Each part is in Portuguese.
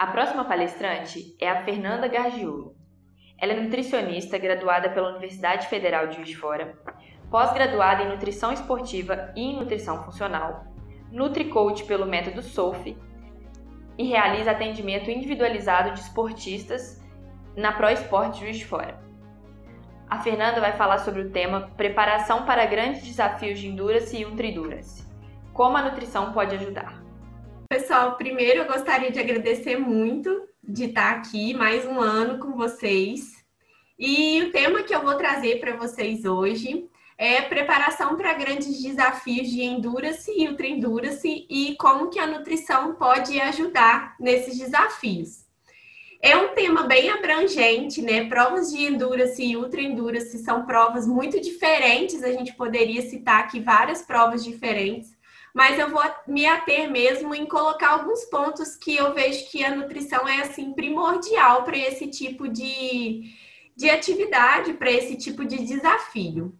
A próxima palestrante é a Fernanda Gargiulo. Ela é nutricionista graduada pela Universidade Federal de Juiz de Fora, pós-graduada em nutrição esportiva e em nutrição funcional, NutriCoach pelo método SOUF e realiza atendimento individualizado de esportistas na ProEsport Juiz de Fora. A Fernanda vai falar sobre o tema Preparação para grandes desafios de Endurance e Ultra Endurance. Como a nutrição pode ajudar? Pessoal, primeiro eu gostaria de agradecer muito de estar aqui mais um ano com vocês. E o tema que eu vou trazer para vocês hoje é preparação para grandes desafios de Endurance e Ultra Endurance e como que a nutrição pode ajudar nesses desafios. É um tema bem abrangente, né? Provas de Endurance e Ultra Endurance são provas muito diferentes, a gente poderia citar aqui várias provas diferentes, mas eu vou me ater mesmo em colocar alguns pontos que eu vejo que a nutrição é, assim, primordial para esse tipo de atividade, para esse tipo de desafio.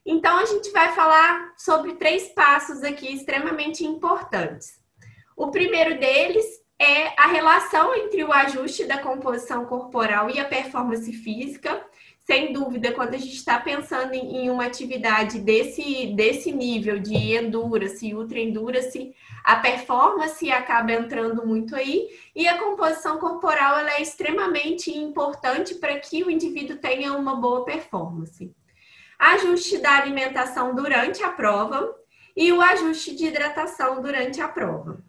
Então, a gente vai falar sobre 3 passos aqui extremamente importantes. O primeiro deles é a relação entre o ajuste da composição corporal e a performance física. Sem dúvida, quando a gente está pensando em uma atividade desse nível de endurance e ultra endurance, a performance acaba entrando muito aí e a composição corporal ela é extremamente importante para que o indivíduo tenha uma boa performance. Ajuste da alimentação durante a prova e o ajuste de hidratação durante a prova.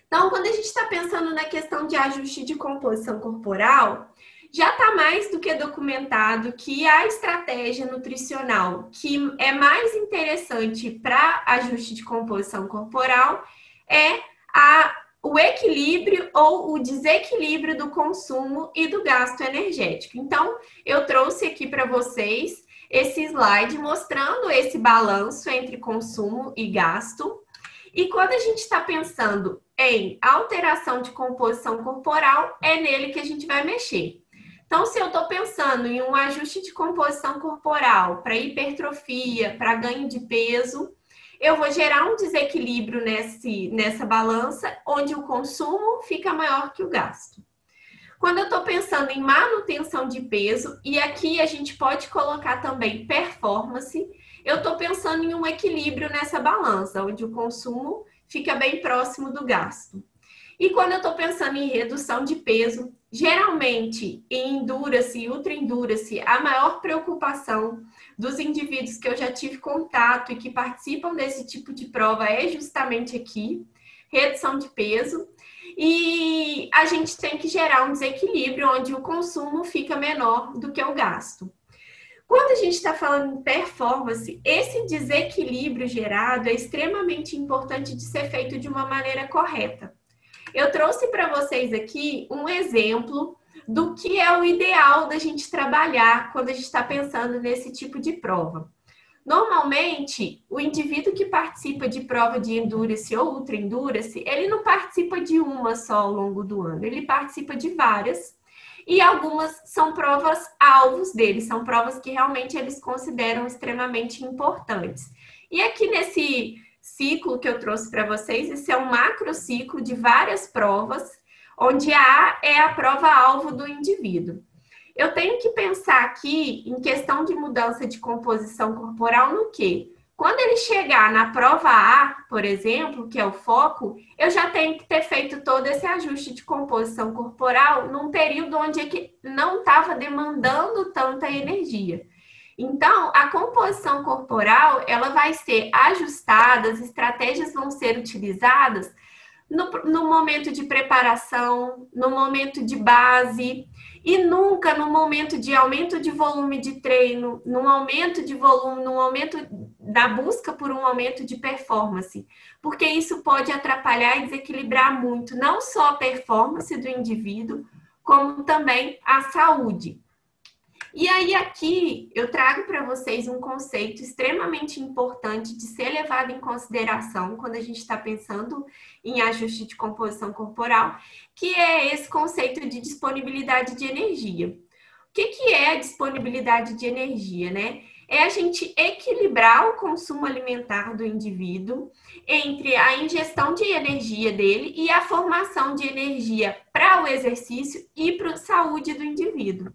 Então, quando a gente está pensando na questão de ajuste de composição corporal, já está mais do que documentado que a estratégia nutricional que é mais interessante para ajuste de composição corporal é o equilíbrio ou o desequilíbrio do consumo e do gasto energético. Então, eu trouxe aqui para vocês esse slide mostrando esse balanço entre consumo e gasto. E quando a gente está pensando em alteração de composição corporal, é nele que a gente vai mexer. Então, se eu estou pensando em um ajuste de composição corporal para hipertrofia, para ganho de peso, eu vou gerar um desequilíbrio nessa balança, onde o consumo fica maior que o gasto. Quando eu estou pensando em manutenção de peso, e aqui a gente pode colocar também performance, eu estou pensando em um equilíbrio nessa balança, onde o consumo fica bem próximo do gasto. E quando eu estou pensando em redução de peso, geralmente em Endurance e Ultra Endurance, a maior preocupação dos indivíduos que eu já tive contato e que participam desse tipo de prova é justamente aqui, redução de peso. E a gente tem que gerar um desequilíbrio onde o consumo fica menor do que o gasto. Quando a gente está falando em performance, esse desequilíbrio gerado é extremamente importante de ser feito de uma maneira correta. Eu trouxe para vocês aqui um exemplo do que é o ideal da gente trabalhar quando a gente está pensando nesse tipo de prova. Normalmente, o indivíduo que participa de prova de Endurance ou Ultra Endurance, ele não participa de uma só ao longo do ano, ele participa de várias. E algumas são provas alvos deles, são provas que realmente eles consideram extremamente importantes. E aqui nesse ciclo que eu trouxe para vocês, esse é um macro ciclo de várias provas, onde a A é a prova-alvo do indivíduo. Eu tenho que pensar aqui em questão de mudança de composição corporal no quê? Quando ele chegar na prova A, por exemplo, que é o foco, eu já tenho que ter feito todo esse ajuste de composição corporal num período onde é que não estava demandando tanta energia. Então, a composição corporal, ela vai ser ajustada, as estratégias vão ser utilizadas no momento de preparação, no momento de base e nunca no momento de aumento de volume de treino, num aumento de volume, num aumento da busca por um aumento de performance, porque isso pode atrapalhar e desequilibrar muito, não só a performance do indivíduo, como também a saúde. E aí aqui eu trago para vocês um conceito extremamente importante de ser levado em consideração quando a gente está pensando em ajuste de composição corporal, que é esse conceito de disponibilidade de energia. O que é a disponibilidade de energia, né? é a gente equilibrar o consumo alimentar do indivíduo entre a ingestão de energia dele e a formação de energia para o exercício e para a saúde do indivíduo.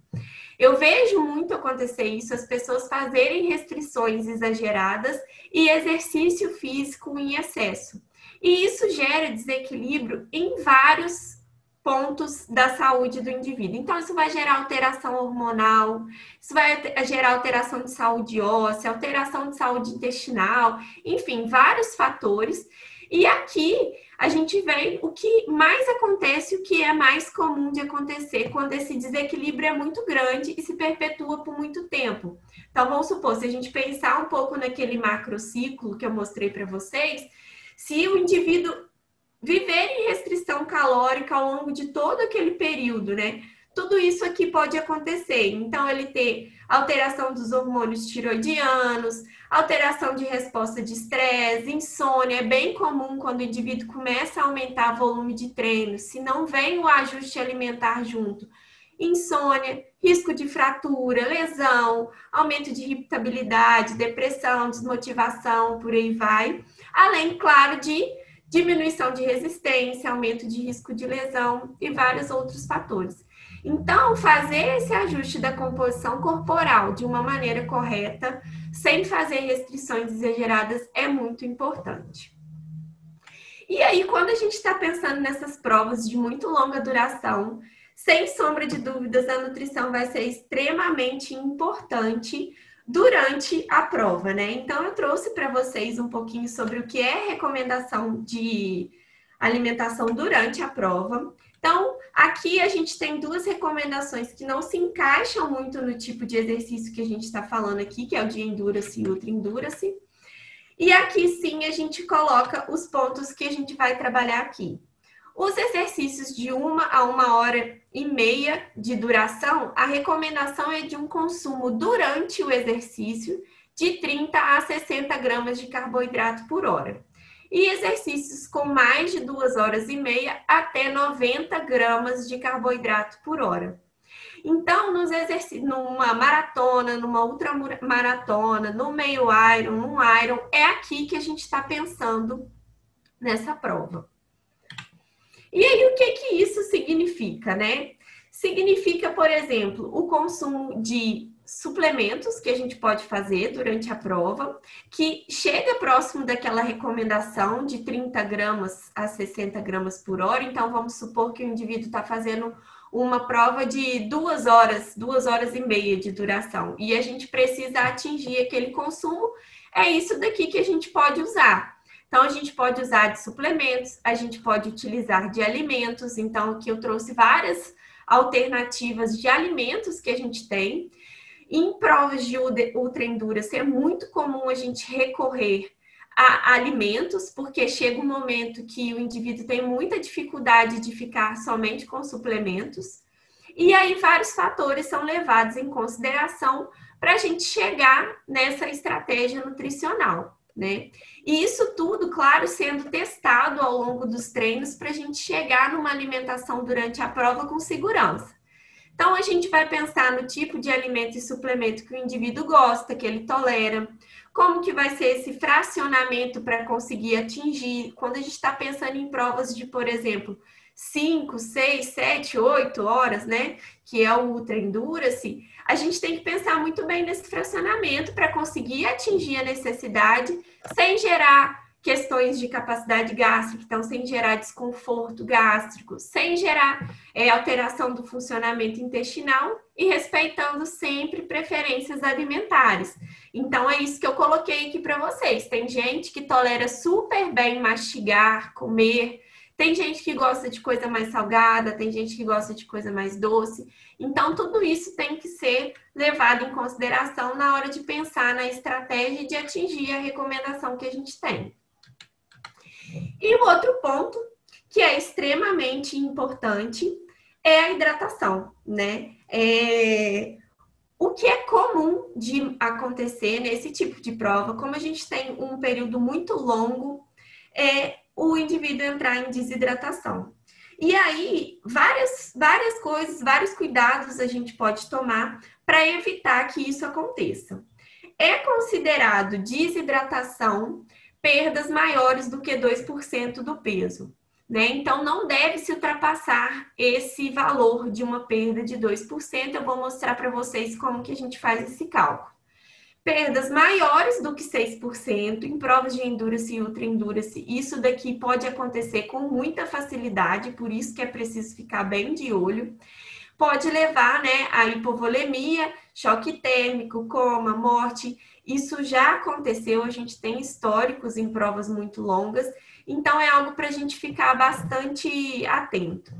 Eu vejo muito acontecer isso, as pessoas fazerem restrições exageradas e exercício físico em excesso. E isso gera desequilíbrio em vários pontos da saúde do indivíduo. Então, isso vai gerar alteração hormonal, isso vai gerar alteração de saúde óssea, alteração de saúde intestinal, enfim, vários fatores. E aqui a gente vê o que mais acontece, o que é mais comum de acontecer quando esse desequilíbrio é muito grande e se perpetua por muito tempo. Então, vamos supor, se a gente pensar um pouco naquele macrociclo que eu mostrei para vocês, se o indivíduo viver em restrição calórica ao longo de todo aquele período, né? Tudo isso aqui pode acontecer. Então, ele ter alteração dos hormônios tiroidianos, alteração de resposta de estresse, insônia. É bem comum quando o indivíduo começa a aumentar o volume de treino, se não vem o ajuste alimentar junto. Insônia, risco de fratura, lesão, aumento de irritabilidade, depressão, desmotivação, por aí vai. Além, claro, de diminuição de resistência, aumento de risco de lesão e vários outros fatores. Então, fazer esse ajuste da composição corporal de uma maneira correta, sem fazer restrições exageradas, é muito importante. E aí, quando a gente está pensando nessas provas de muito longa duração, sem sombra de dúvidas, a nutrição vai ser extremamente importante durante a prova, né? Então, eu trouxe para vocês um pouquinho sobre o que é recomendação de alimentação durante a prova. Então, aqui a gente tem duas recomendações que não se encaixam muito no tipo de exercício que a gente está falando aqui, que é o de Endurance e Ultra Endurance. E aqui sim a gente coloca os pontos que a gente vai trabalhar aqui. Os exercícios de 1 a 1h30 de duração, a recomendação é de um consumo durante o exercício de 30 a 60 gramas de carboidrato por hora. E exercícios com mais de 2h30 até 90 gramas de carboidrato por hora. Então, numa maratona, numa ultramaratona, no meio Iron, num Iron, é aqui que a gente está pensando nessa prova. E aí, o que isso significa, né? Significa, por exemplo, o consumo de suplementos que a gente pode fazer durante a prova, que chega próximo daquela recomendação de 30 gramas a 60 gramas por hora. Então, vamos supor que o indivíduo está fazendo uma prova de 2 horas, 2h30 de duração, e a gente precisa atingir aquele consumo. É isso daqui que a gente pode usar. Então, a gente pode usar de suplementos, a gente pode utilizar de alimentos. Então, aqui eu trouxe várias alternativas de alimentos que a gente tem. Em provas de Ultra Endurance, é muito comum a gente recorrer a alimentos, porque chega um momento que o indivíduo tem muita dificuldade de ficar somente com suplementos. E aí, vários fatores são levados em consideração para a gente chegar nessa estratégia nutricional, né? E isso tudo, claro, sendo testado ao longo dos treinos para a gente chegar numa alimentação durante a prova com segurança. Então, a gente vai pensar no tipo de alimento e suplemento que o indivíduo gosta, que ele tolera, como que vai ser esse fracionamento para conseguir atingir. Quando a gente está pensando em provas de, por exemplo, 5, 6, 7, 8 horas, né? Que é o Ultra Endurance, a gente tem que pensar muito bem nesse fracionamento para conseguir atingir a necessidade sem gerar questões de capacidade gástrica, então sem gerar desconforto gástrico, sem gerar alteração do funcionamento intestinal e respeitando sempre preferências alimentares. Então é isso que eu coloquei aqui para vocês. Tem gente que tolera super bem mastigar, comer. Tem gente que gosta de coisa mais salgada, tem gente que gosta de coisa mais doce. Então, tudo isso tem que ser levado em consideração na hora de pensar na estratégia de atingir a recomendação que a gente tem. E o outro ponto, que é extremamente importante, é a hidratação, né? O que é comum de acontecer nesse tipo de prova, como a gente tem um período muito longo, é o indivíduo entrar em desidratação. E aí, várias coisas, vários cuidados a gente pode tomar para evitar que isso aconteça. é considerado desidratação perdas maiores do que 2% do peso, né? Então, não deve se ultrapassar esse valor de uma perda de 2%. Eu vou mostrar para vocês como que a gente faz esse cálculo. Perdas maiores do que 6% em provas de endurance e ultra endurance, isso daqui pode acontecer com muita facilidade, por isso que é preciso ficar bem de olho. Pode levar, né, a hipovolemia, choque térmico, coma, morte. Isso já aconteceu, a gente tem históricos em provas muito longas, então é algo para a gente ficar bastante atento.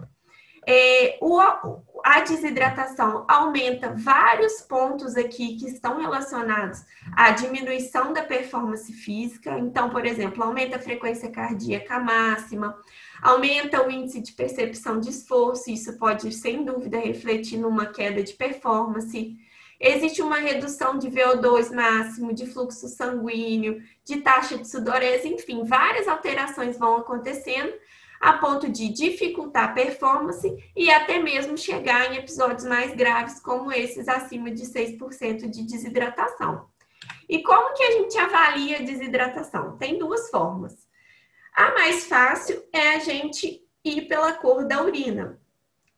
A desidratação aumenta vários pontos aqui que estão relacionados à diminuição da performance física. Então, por exemplo, aumenta a frequência cardíaca máxima, aumenta o índice de percepção de esforço, isso pode, sem dúvida, refletir numa queda de performance. Existe uma redução de VO2 máximo, de fluxo sanguíneo, de taxa de sudorese, enfim, várias alterações vão acontecendo a ponto de dificultar a performance e até mesmo chegar em episódios mais graves, como esses acima de 6% de desidratação. E como que a gente avalia a desidratação? Tem duas formas. A mais fácil é a gente ir pela cor da urina.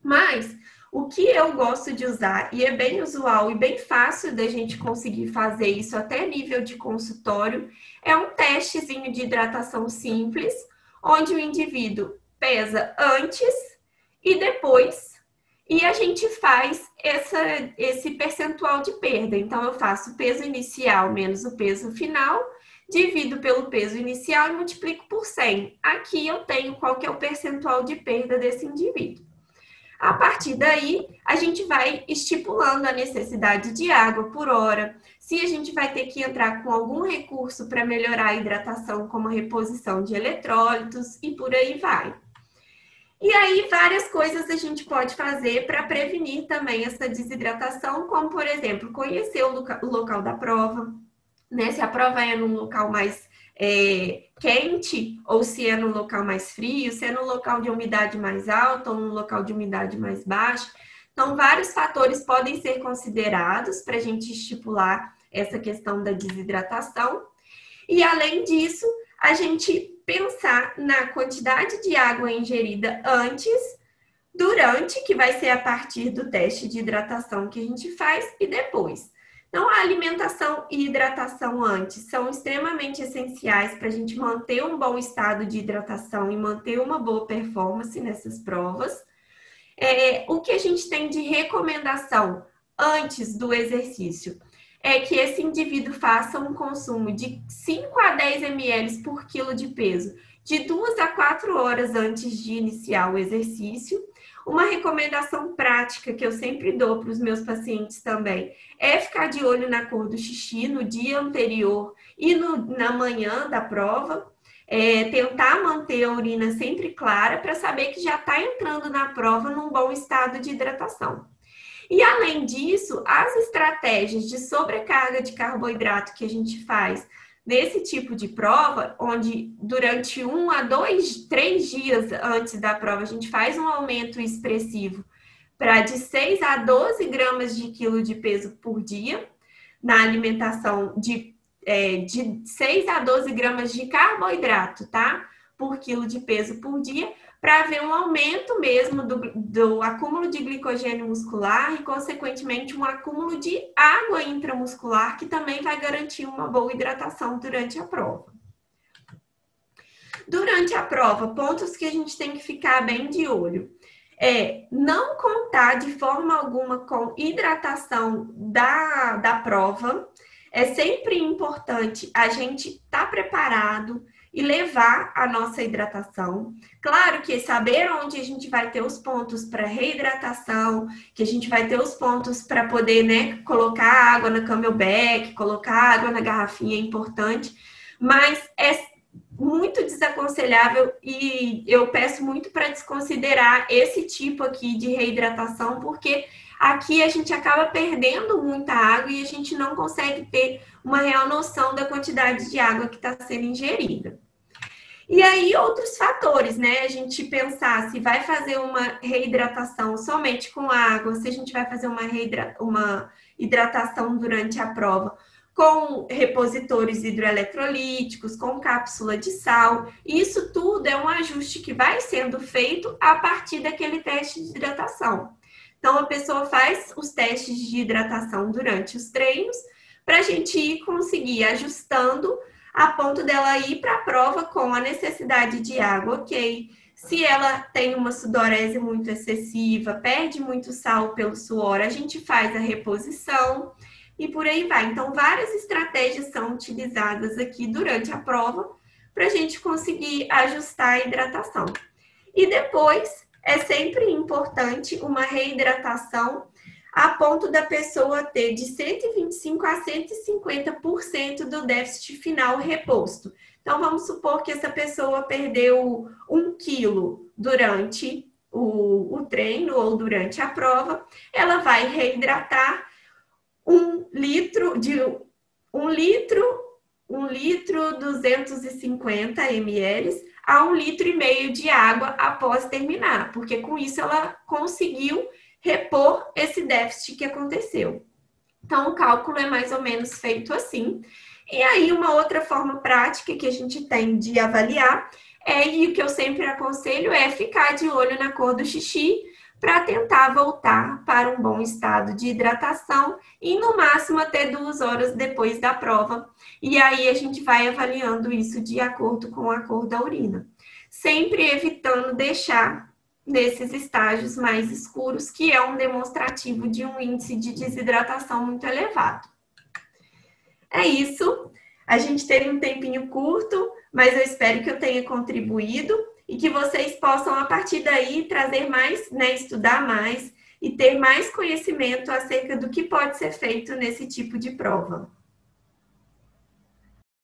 Mas o que eu gosto de usar, e é bem usual e bem fácil da gente conseguir fazer isso até nível de consultório, é um testezinho de hidratação simples, onde o indivíduo pesa antes e depois, e a gente faz esse percentual de perda. Então, eu faço o peso inicial menos o peso final, divido pelo peso inicial e multiplico por 100. Aqui eu tenho qual que é o percentual de perda desse indivíduo. A partir daí, a gente vai estipulando a necessidade de água por hora, se a gente vai ter que entrar com algum recurso para melhorar a hidratação, como a reposição de eletrólitos e por aí vai. E aí, várias coisas a gente pode fazer para prevenir também essa desidratação, como, por exemplo, conhecer o local da prova, né? Se a prova é num local mais quente ou se é no local mais frio, se é no local de umidade mais alta ou no local de umidade mais baixa. Então, vários fatores podem ser considerados para a gente estipular essa questão da desidratação. E, além disso, a gente pensar na quantidade de água ingerida antes, durante, que vai ser a partir do teste de hidratação que a gente faz, e depois. Então, a alimentação e hidratação antes são extremamente essenciais para a gente manter um bom estado de hidratação e manter uma boa performance nessas provas. O que a gente tem de recomendação antes do exercício é que esse indivíduo faça um consumo de 5 a 10 ml por quilo de peso de 2 a 4 horas antes de iniciar o exercício. Uma recomendação prática que eu sempre dou para os meus pacientes também é ficar de olho na cor do xixi no dia anterior e na manhã da prova. Tentar manter a urina sempre clara para saber que já está entrando na prova num bom estado de hidratação. E, além disso, as estratégias de sobrecarga de carboidrato que a gente faz nesse tipo de prova, onde durante 1 a 2, 3 dias antes da prova, a gente faz um aumento expressivo para de 6 a 12 gramas de quilo de peso por dia, na alimentação de 6 a 12 gramas de carboidrato, tá? Por quilo de peso por dia, para haver um aumento mesmo do acúmulo de glicogênio muscular e, consequentemente, um acúmulo de água intramuscular, que também vai garantir uma boa hidratação durante a prova. Durante a prova, pontos que a gente tem que ficar bem de olho. Não contar de forma alguma com hidratação da prova. É sempre importante a gente estar preparado e levar a nossa hidratação. Claro que saber onde a gente vai ter os pontos para reidratação, que a gente vai ter os pontos para poder, né, colocar água na camelback, colocar água na garrafinha é importante, mas é muito desaconselhável e eu peço muito para desconsiderar esse tipo aqui de reidratação, porque aqui a gente acaba perdendo muita água e a gente não consegue ter uma real noção da quantidade de água que está sendo ingerida. E aí, outros fatores, né? A gente pensar se vai fazer uma reidratação somente com água, se a gente vai fazer uma hidratação durante a prova com repositores hidroeletrolíticos, com cápsula de sal. Isso tudo é um ajuste que vai sendo feito a partir daquele teste de hidratação. Então, a pessoa faz os testes de hidratação durante os treinos para a gente ir conseguir ajustando a ponto dela ir para a prova com a necessidade de água, ok? Se ela tem uma sudorese muito excessiva, perde muito sal pelo suor, a gente faz a reposição e por aí vai. Então, várias estratégias são utilizadas aqui durante a prova para a gente conseguir ajustar a hidratação. E depois, é sempre importante uma reidratação a ponto da pessoa ter de 125% a 150% do déficit final reposto. Então, vamos supor que essa pessoa perdeu 1 quilo durante o treino ou durante a prova, ela vai reidratar 1 litro 250 ml a 1,5 litro de água após terminar, porque com isso ela conseguiu repor esse déficit que aconteceu. Então, o cálculo é mais ou menos feito assim. E aí, uma outra forma prática que a gente tem de avaliar e o que eu sempre aconselho é ficar de olho na cor do xixi para tentar voltar para um bom estado de hidratação e, no máximo, até 2 horas depois da prova. E aí, a gente vai avaliando isso de acordo com a cor da urina. Sempre evitando deixar nesses estágios mais escuros, que é um demonstrativo de um índice de desidratação muito elevado. É isso. A gente teve um tempinho curto, mas eu espero que eu tenha contribuído e que vocês possam, a partir daí, trazer mais, estudar mais e ter mais conhecimento acerca do que pode ser feito nesse tipo de prova.